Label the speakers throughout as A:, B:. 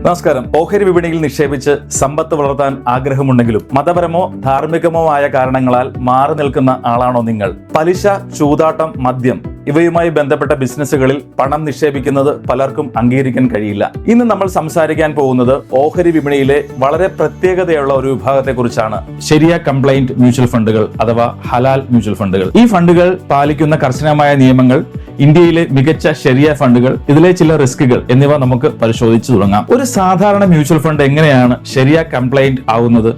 A: നമസ്കാരം. ഓഹരി വിപണിയിൽ നിക്ഷേപിച്ച് സമ്പത്ത് വളർത്താൻ ആഗ്രഹമുണ്ടെങ്കിലും മതപരമോ ധാർമ്മികമോ ആയ കാരണങ്ങളാൽ മാറി നിൽക്കുന്ന ആളാണോ നിങ്ങൾ? പലിശ, ചൂതാട്ടം, മദ്യം ഇവയുമായി ബന്ധപ്പെട്ട ബിസിനസ്സുകളിൽ പണം നിക്ഷേപിക്കുന്നത് പലർക്കും അംഗീകരിക്കാൻ കഴിയില്ല. ഇന്ന് നമ്മൾ സംസാരിക്കാൻ പോകുന്നത് ഓഹരി വിപണിയിലെ വളരെ പ്രത്യേകതയുള്ള ഒരു വിഭാഗത്തെക്കുറിച്ചാണ്. ശരിയ കംപ്ലൈന്റ് മ്യൂച്വൽ ഫണ്ടുകൾ അഥവാ ഹലാൽ മ്യൂച്വൽ ഫണ്ടുകൾ. ഈ ഫണ്ടുകൾ പാലിക്കുന്ന കർശനമായ നിയമങ്ങൾ, ഇന്ത്യയിലെ മികച്ച ശരിയ ഫണ്ടുകൾ, ഇതിലെ ചില റിസ്കുകൾ എന്നിവ നമുക്ക് പരിശോധിച്ചു തുടങ്ങാം. ഒരു സാധാരണ മ്യൂച്വൽ ഫണ്ട് എങ്ങനെയാണ് ശരിയ കംപ്ലൈന്റ് ആവുന്നത്?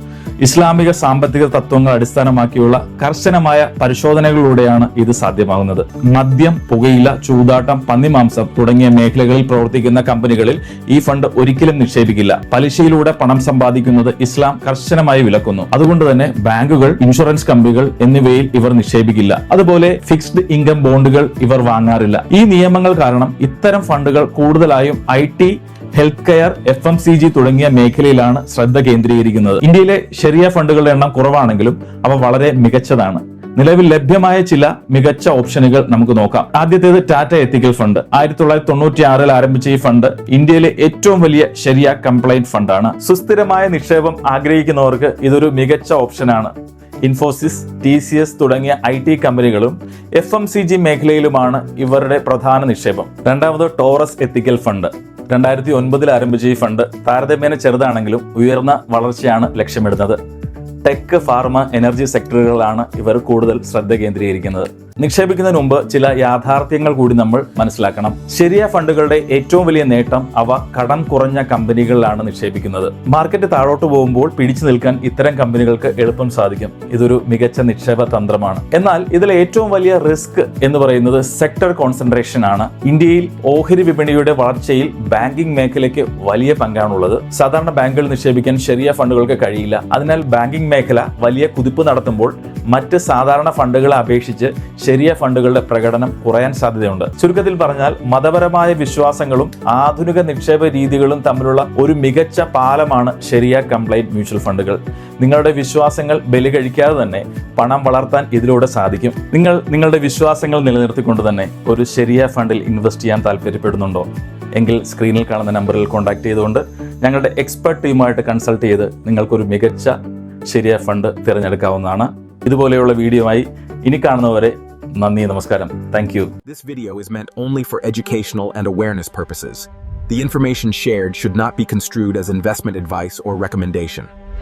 A: ഇസ്ലാമിക സാമ്പത്തിക തത്വങ്ങൾ അടിസ്ഥാനമാക്കിയുള്ള കർശനമായ പരിശോധനകളിലൂടെയാണ് ഇത് സാധ്യമാകുന്നത്. മദ്യം, പുകയില, ചൂതാട്ടം, പന്നിമാംസം തുടങ്ങിയ മേഖലകളിൽ പ്രവർത്തിക്കുന്ന കമ്പനികളിൽ ഈ ഫണ്ട് ഒരിക്കലും നിക്ഷേപിക്കില്ല. പലിശയിലൂടെ പണം സമ്പാദിക്കുന്നത് ഇസ്ലാം കർശനമായി വിലക്കുന്നു. അതുകൊണ്ട് തന്നെ ബാങ്കുകൾ, ഇൻഷുറൻസ് കമ്പനികൾ എന്നിവയിൽ ഇവർ നിക്ഷേപിക്കില്ല. അതുപോലെ ഫിക്സ്ഡ് ഇൻകം ബോണ്ടുകൾ ഇവർ വാങ്ങാറില്ല. ഈ നിയമങ്ങൾ കാരണം ഇത്തരം ഫണ്ടുകൾ കൂടുതലായും IT, ഹെൽത്ത് കെയർ, FMCG തുടങ്ങിയ മേഖലയിലാണ് ശ്രദ്ധ കേന്ദ്രീകരിക്കുന്നത്. ഇന്ത്യയിലെ ശരിയ ഫണ്ടുകളുടെ എണ്ണം കുറവാണെങ്കിലും അവ വളരെ മികച്ചതാണ്. നിലവിൽ ലഭ്യമായ ചില മികച്ച ഓപ്ഷനുകൾ നമുക്ക് നോക്കാം. ആദ്യത്തേത് ടാറ്റ എത്തിക്കൽ ഫണ്ട്. 1996 ആരംഭിച്ച ഈ ഫണ്ട് ഇന്ത്യയിലെ ഏറ്റവും വലിയ ശരിയ കംപ്ലൈന്റ് ഫണ്ടാണ്. സുസ്ഥിരമായ നിക്ഷേപം ആഗ്രഹിക്കുന്നവർക്ക് ഇതൊരു മികച്ച ഓപ്ഷനാണ്. ഇൻഫോസിസ്, TCS തുടങ്ങിയ IT കമ്പനികളും FMCG മേഖലയിലുമാണ് ഇവരുടെ പ്രധാന നിക്ഷേപം. രണ്ടാമത് ടോറസ് എത്തിക്കൽ ഫണ്ട്. 2009 ആരംഭിച്ച ഈ ഫണ്ട് താരതമ്യേന ചെറുതാണെങ്കിലും ഉയർന്ന വളർച്ചയാണ് ലക്ഷ്യമിടുന്നത്. ടെക്, ഫാർമ, എനർജി സെക്ടറുകളിലാണ് ഇവർ കൂടുതൽ ശ്രദ്ധ കേന്ദ്രീകരിക്കുന്നത്. നിക്ഷേപിക്കുന്നതിന് മുമ്പ് ചില യാഥാർത്ഥ്യങ്ങൾ കൂടി നമ്മൾ മനസ്സിലാക്കണം. ശരിയ ഫണ്ടുകളുടെ ഏറ്റവും വലിയ നേട്ടം അവ കടം കുറഞ്ഞ കമ്പനികളിലാണ് നിക്ഷേപിക്കുന്നത്. മാർക്കറ്റ് താഴോട്ട് പോകുമ്പോൾ പിടിച്ചു നിൽക്കാൻ ഇത്തരം കമ്പനികൾക്ക് എളുപ്പം സാധിക്കും. ഇതൊരു മികച്ച നിക്ഷേപ തന്ത്രമാണ്. എന്നാൽ ഇതിലെ ഏറ്റവും വലിയ റിസ്ക് എന്ന് പറയുന്നത് സെക്ടർ കോൺസെൻട്രേഷൻ ആണ്. ഇന്ത്യയിൽ ഓഹരി വിപണിയുടെ വളർച്ചയിൽ ബാങ്കിംഗ് മേഖലയ്ക്ക് വലിയ പങ്കാണുള്ളത്. സാധാരണ ബാങ്കുകൾ നിക്ഷേപിക്കാൻ ശരിയ ഫണ്ടുകൾക്ക് കഴിയില്ല. അതിനാൽ ബാങ്കിംഗ് മേഖല വലിയ കുതിപ്പ് നടത്തുമ്പോൾ മറ്റ് സാധാരണ ഫണ്ടുകളെ അപേക്ഷിച്ച് ശരിയ ഫണ്ടുകളുടെ പ്രകടനം കുറയാൻ സാധ്യതയുണ്ട്. ചുരുക്കത്തിൽ പറഞ്ഞാൽ മതപരമായ വിശ്വാസങ്ങളും ആധുനിക നിക്ഷേപ രീതികളും തമ്മിലുള്ള ഒരു മികച്ച പാലമാണ് ശരിയ കംപ്ലൈന്റ് മ്യൂച്വൽ ഫണ്ടുകൾ. നിങ്ങളുടെ വിശ്വാസങ്ങൾ ബലി കഴിക്കാതെ തന്നെ പണം വളർത്താൻ ഇതിലൂടെ സാധിക്കും. നിങ്ങളുടെ വിശ്വാസങ്ങൾ നിലനിർത്തിക്കൊണ്ട് തന്നെ ഒരു ശരിയ ഫണ്ടിൽ ഇൻവെസ്റ്റ് ചെയ്യാൻ താല്പര്യപ്പെടുന്നുണ്ടോ എങ്കിൽ സ്ക്രീനിൽ കാണുന്ന നമ്പറിൽ കോൺടാക്ട് ചെയ്തുകൊണ്ട് ഞങ്ങളുടെ എക്സ്പെർട്ട് ടീമുമായിട്ട് കൺസൾട്ട് ചെയ്ത് നിങ്ങൾക്കൊരു മികച്ച ശരിയ ഫണ്ട് തിരഞ്ഞെടുക്കാവുന്നതാണ്. ഇതുപോലെയുള്ള വീഡിയോയുമായി ഇനി കാണുന്നവരെ നന്ദി, നമസ്കാരം. Thank you.
B: This video is meant only for educational and awareness purposes. The information shared should not be construed as investment advice or recommendation.